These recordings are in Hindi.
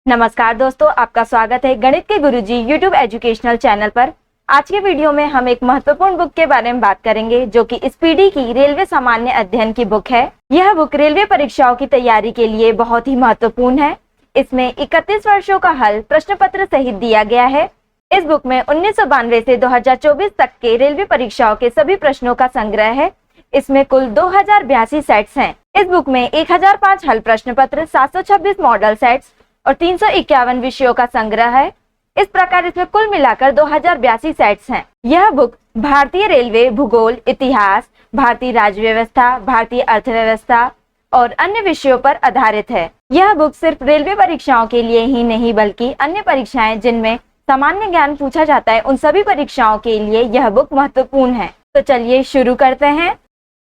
नमस्कार दोस्तों, आपका स्वागत है गणित के गुरुजी यूट्यूब एजुकेशनल चैनल पर। आज के वीडियो में हम एक महत्वपूर्ण बुक के बारे में बात करेंगे जो कि स्पीडी की रेलवे सामान्य अध्ययन की बुक है। यह बुक रेलवे परीक्षाओं की तैयारी के लिए बहुत ही महत्वपूर्ण है। इसमें 31 वर्षों का हल प्रश्न पत्र सहित दिया गया है। इस बुक में 1992 से 2024 तक के रेलवे परीक्षाओं के सभी प्रश्नों का संग्रह है। इसमें कुल 2082 सेट्स हैं। इस बुक में 1005 हल प्रश्न पत्र, 726 मॉडल सेट्स और 351 विषयों का संग्रह है। इस प्रकार इसमें कुल मिलाकर 2082 सेट्स हैं। यह बुक भारतीय रेलवे, भूगोल, इतिहास, भारतीय राज्य व्यवस्था, भारतीय अर्थव्यवस्था और अन्य विषयों पर आधारित है। यह बुक सिर्फ रेलवे परीक्षाओं के लिए ही नहीं बल्कि अन्य परीक्षाएं जिनमें सामान्य ज्ञान पूछा जाता है उन सभी परीक्षाओं के लिए यह बुक महत्वपूर्ण है। तो चलिए शुरू करते हैं।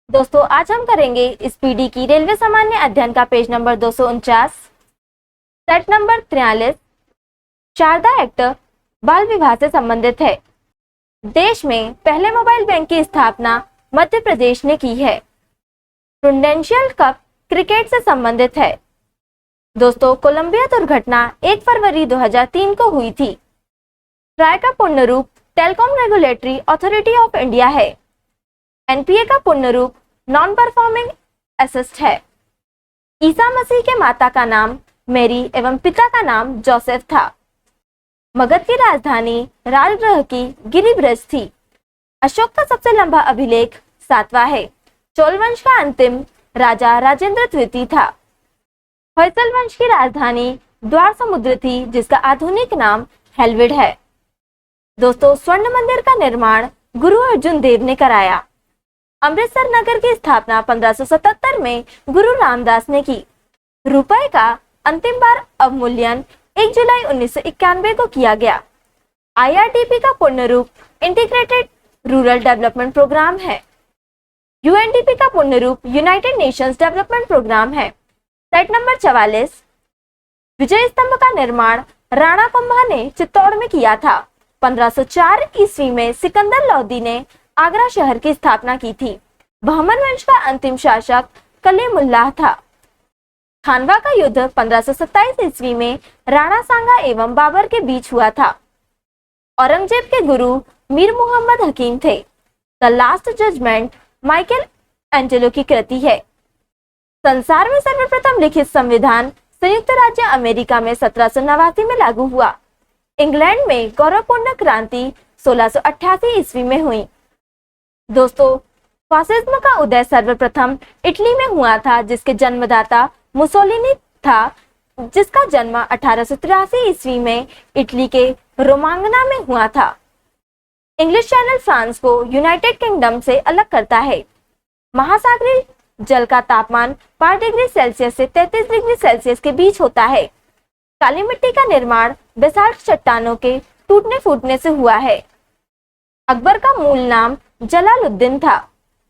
दोस्तों, आज हम करेंगे स्पीडी की रेलवे सामान्य अध्ययन का page number 249, set number 43। Sharda act बाल विवाह से संबंधित है। देश में पहले मोबाइल बैंक की स्थापना मध्य प्रदेश ने की है। प्रूडेंशियल कप क्रिकेट से संबंधित है। दोस्तों, कोलंबिया दुर्घटना 1 फरवरी 2003 को हुई थी। ट्राई का पूर्ण रूप telecom regulatory authority of India है। एनपीए का पूर्ण रूप नॉन परफॉर्मिंग एसेट है। ईसा मसीह के माता का नाम मेरी एवं पिता का नाम जोसेफ था। मगध की राजधानी राजगृह की गिरिब्रज थी। अशोक का सबसे लंबा अभिलेख 7वां है। चोल वंश का अंतिम राजा राजेंद्र द्वितीय था। होयसल वंश की राजधानी द्वार समुद्र थी जिसका आधुनिक नाम हेलविड है। दोस्तों, स्वर्ण मंदिर का निर्माण गुरु अर्जुन देव ने कराया। अमृतसर नगर की स्थापना 1577 में गुरु रामदास ने की। रुपए का अंतिम बार अवमूल्यन 1 जुलाई 1991 को किया गया। IRDP का पूर्ण रूप इंटीग्रेटेड रूरल डेवलपमेंट प्रोग्राम है। UNDP का पूर्ण रूप यूनाइटेड नेशंस डेवलपमेंट प्रोग्राम है। Set number 44। विजय स्तंभ का निर्माण राणा कुंभा ने चित्तौड़ में किया था। 1504 ईस्वी में सिकंदर लोदी ने आगरा शहर की स्थापना की थी। बहमन वंश का अंतिम शासक कलीमुल्लाह था। खानवा का युद्ध 1527 ईस्वी में राणा सांगा एवं बाबर के बीच हुआ था। औरंगजेब के गुरु मीर मोहम्मद हकीम थे। The last judgment Michelangelo की कृति है। संसार में सर्वप्रथम लिखित संविधान संयुक्त राज्य अमेरिका में 1789 में लागू हुआ। इंग्लैंड में गौरवपूर्ण क्रांति 1688 ईस्वी में हुई। दोस्तों, फासिज्म का उदय सर्वप्रथम इटली में हुआ था जिसके जन्मदाता मुसोलिनी था, जिसका जन्म 1883 ईस्वी में इटली के रोमांगना में हुआ था। इंग्लिश चैनल फ्रांस को यूनाइटेड किंगडम से अलग करता है। महासागरीय जल का तापमान 5 डिग्री सेल्सियस से 33 डिग्री सेल्सियस के बीच होता है। काली मिट्टी का निर्माण बेसाल्ट चट्टानों के टूटने फूटने से हुआ है। अकबर का मूल नाम जलालुद्दीन था।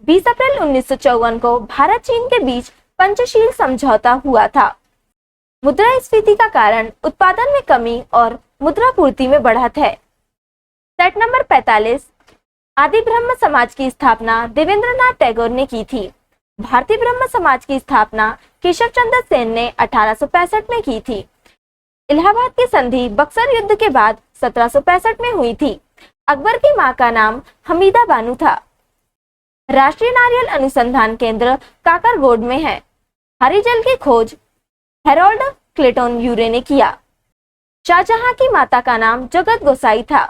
20 अप्रैल 1954 को भारत चीन के बीच पंचशील समझौता हुआ था। मुद्रास्फीति का कारण उत्पादन में कमी और मुद्रा पूर्ति में बढ़त है। Set number 45। आदि ब्रह्म समाज की स्थापना देवेंद्रनाथ टैगोर ने की थी। भारतीय ब्रह्म समाज की स्थापना केशव चंद्र सेन ने 1865 में की थी। इलाहाबाद की संधि बक्सर युद्ध के बाद 1765 में हुई थी। अकबर की मां का नाम हमीदा बानो था। राष्ट्रीय नारियल अनुसंधान केंद्र काकरगोड में है। हरी जल की खोज हेरोल्ड क्लेटन यूरे ने किया। शाहजहां की माता का नाम जगत गोसाई था।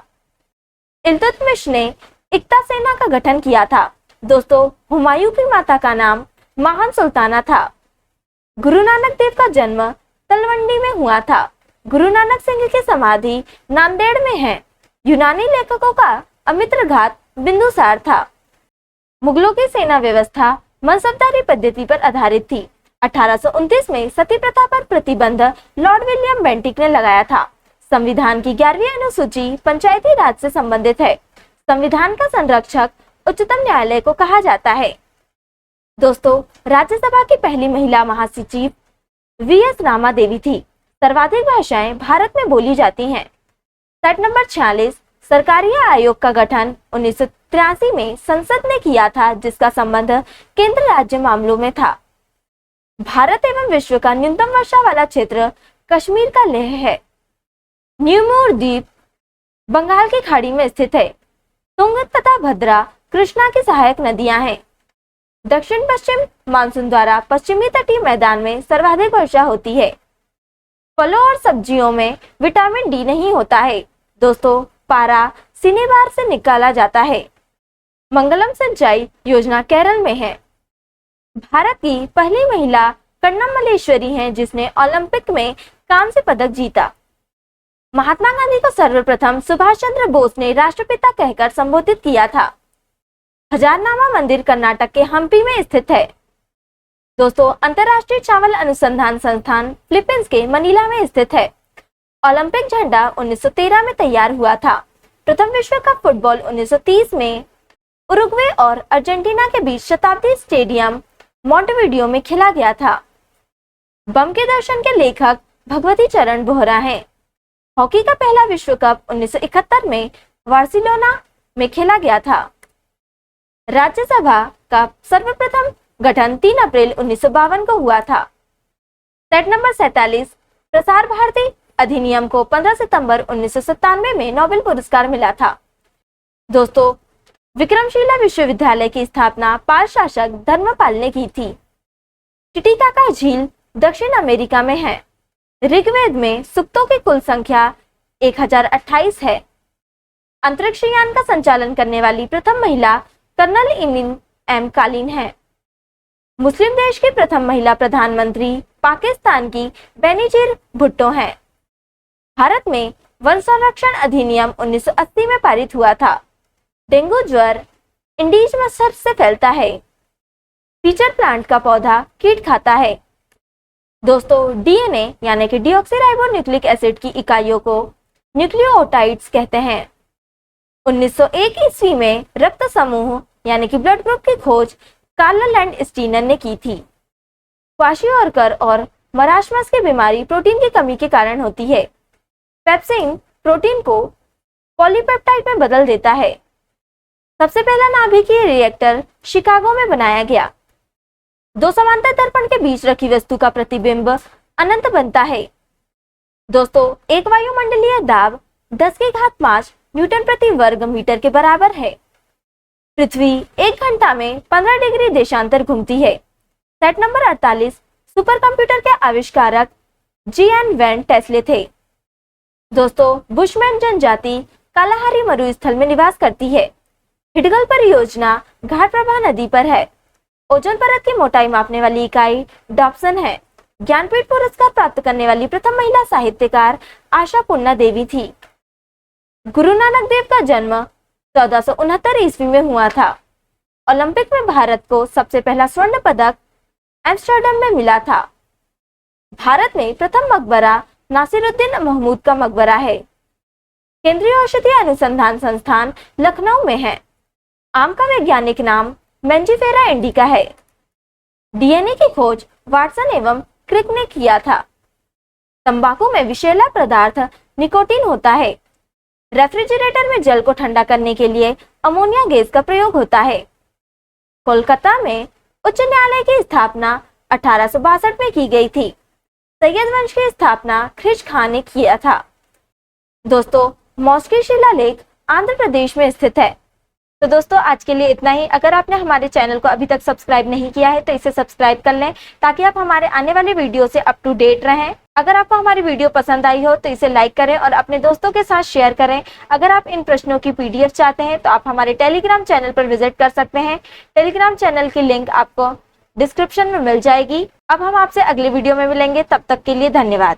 इल्तुतमिश ने इक्ता सेना का गठन किया था। दोस्तों, हुमायूं की माता का नाम महान सुल्ताना था। गुरु नानक देव का जन्म तलवंडी में हुआ था। गुरु नानक सिंह की समाधि नांदेड़ में है। यूनानी लेखकों का अमित्र घात बिंदुसार था। मुगलों की सेना व्यवस्था मनसबदारी पद्धति पर आधारित थी। 1829 में सती प्रथा पर प्रतिबंध लॉर्ड विलियम बेंटिक ने लगाया था। संविधान की 11वीं अनुसूची पंचायती राज से संबंधित है। संविधान का संरक्षक उच्चतम न्यायालय को कहा जाता है। दोस्तों, राज्यसभा की पहली महिला महासचिव VS रामा देवी थी। सर्वाधिक भाषाएं भारत में बोली जाती हैं। Set number 46। सरकारी आयोग का गठन 1983 में संसद ने किया था जिसका संबंध केंद्र राज्य मामलों में था। भारत एवं विश्व का न्यूनतम वर्षा वाला क्षेत्र कश्मीर का लेह है। न्यूमोर द्वीप बंगाल की खाड़ी में स्थित है। तुंग तथा भद्रा कृष्णा की सहायक नदियां हैं। दक्षिण पश्चिम मानसून द्वारा पश्चिमी तटीय मैदान में सर्वाधिक वर्षा होती है। फलों और सब्जियों में विटामिन डी नहीं होता है। दोस्तों, पारा सिनेबार से निकाला जाता है। मंगलम सिंचाई योजना केरल में है। भारत की पहली महिला कर्णम मल्लेश्वरी हैं जिसने ओलंपिक में कांस्य पदक जीता। महात्मा गांधी को सर्वप्रथम सुभाष चंद्र बोस ने राष्ट्रपिता कहकर संबोधित किया था। हजारनामा मंदिर कर्नाटक के हम्पी में स्थित है। दोस्तों, अंतर्राष्ट्रीय चावल अनुसंधान संस्थान फिलीपींस के मनीला में स्थित है। ओलंपिक झंडा 1913 में तैयार हुआ था। प्रथम विश्व कप फुटबॉल 1930 में उरुग्वे और अर्जेंटीना के बीच शताब्दी स्टेडियम मोंटेविडियो में खेला गया था। बम के दर्शन के लेखक भगवती चरण बोहरा हैं। हॉकी का पहला विश्व कप 1971 में बार्सिलोना में खेला गया था। राज्यसभा का सर्वप्रथम गठन 3 अप्रैल 1952 को हुआ था। सेट नंबर 47 प्रसार भारती अधिनियम को 15 सितंबर 1997 में नोबेल पुरस्कार मिला था। दोस्तों, विक्रमशिला विश्वविद्यालय की स्थापना पाल शासक धर्मपाल ने की थी। टिटिकाका झील दक्षिण अमेरिका में है। ऋग्वेद में सूक्तों की कुल संख्या 1028 है। अंतरिक्ष यान का संचालन करने वाली प्रथम महिला कर्नल इमिन एम कालीन है। मुस्लिम देश की प्रथम महिला प्रधानमंत्री पाकिस्तान की बेनजीर भुट्टो है। भारत में वन संरक्षण अधिनियम 1980 में पारित हुआ था। डेंगू ज्वर इंडीज मच्छर से फैलता है। फीचर प्लांट का पौधा कीट खाता है। दोस्तों, डीएनए यानी कि डीऑक्सीराइबोन्यूक्लिक एसिड की इकाइयों को न्यूक्लियोटाइड्स कहते हैं। 1901 ईस्वी में रक्त समूह यानी कि ब्लड ग्रुप की खोज कार्ल लैंडस्टीनर ने की थी। क्वाशियोर्कर और मराशमस की बीमारी प्रोटीन की कमी के कारण होती है। पेप्सिन प्रोटीन को पॉलीपेप्टाइड में बदल देता है। सबसे पहला नाभिकीय रिएक्टर शिकागो में बनाया गया। दो समांतर दर्पण के बीच रखी वस्तु का प्रतिबिंब अनंत बनता है। दोस्तों, एक वायुमंडलीय दाब 10⁵ न्यूटन प्रति वर्ग मीटर के बराबर है। पृथ्वी 1 घंटा में 15 डिग्री देशांतर घूमती है। सेट नंबर 48 सुपर कंप्यूटर के आविष्कारक जीएन वैन टेस्ले थे। दोस्तों, बुशमैन जनजाति कालाहारी मरुस्थल में निवास करती है। हिडगल परियोजना घाटप्रभा नदी पर है। ओजोन परत की मोटाई मापने वाली इकाई डॉप्सन है। ज्ञानपीठ पुरस्कार प्राप्त करने वाली प्रथम महिला साहित्यकार आशा पूर्णा देवी थी। गुरु नानक देव का जन्म 1469 ईस्वी में हुआ था। ओलंपिक में भारत को सबसे पहला स्वर्ण पदक एम्स्टर्डम में मिला था। भारत में प्रथम मकबरा नासिरुद्दीन महमूद का मकबरा है। केंद्रीय औषधीय अनुसंधान संस्थान लखनऊ में है। आम का वैज्ञानिक नाम मैंजीफेरा इंडिका है। डीएनए की खोज वाटसन एवं क्रिक ने किया था। तंबाकू में विषैला पदार्थ निकोटीन होता है। रेफ्रिजरेटर में जल को ठंडा करने के लिए अमोनिया गैस का प्रयोग होता है। कोलकाता में उच्च न्यायालय की स्थापना 1862 में की गई थी। सैयद वंश की स्थापना ख्रिज खान ने किया था। दोस्तों, मौसकी शिलालेख आंध्र प्रदेश में स्थित है। तो दोस्तों, आज के लिए इतना ही। अगर आपने हमारे चैनल को अभी तक सब्सक्राइब नहीं किया है तो इसे सब्सक्राइब कर लें ताकि आप हमारे आने वाले वीडियो से अप टू डेट रहें। अगर आपको हमारी वीडियो पसंद आई हो तो इसे लाइक करें और अपने दोस्तों के साथ शेयर करें। अगर आप इन प्रश्नों की पीडीएफ चाहते हैं तो आप हमारे टेलीग्राम चैनल पर विजिट कर सकते हैं। टेलीग्राम चैनल की लिंक आपको डिस्क्रिप्शन में मिल जाएगी। अब हम आपसे अगले वीडियो में मिलेंगे, तब तक के लिए धन्यवाद।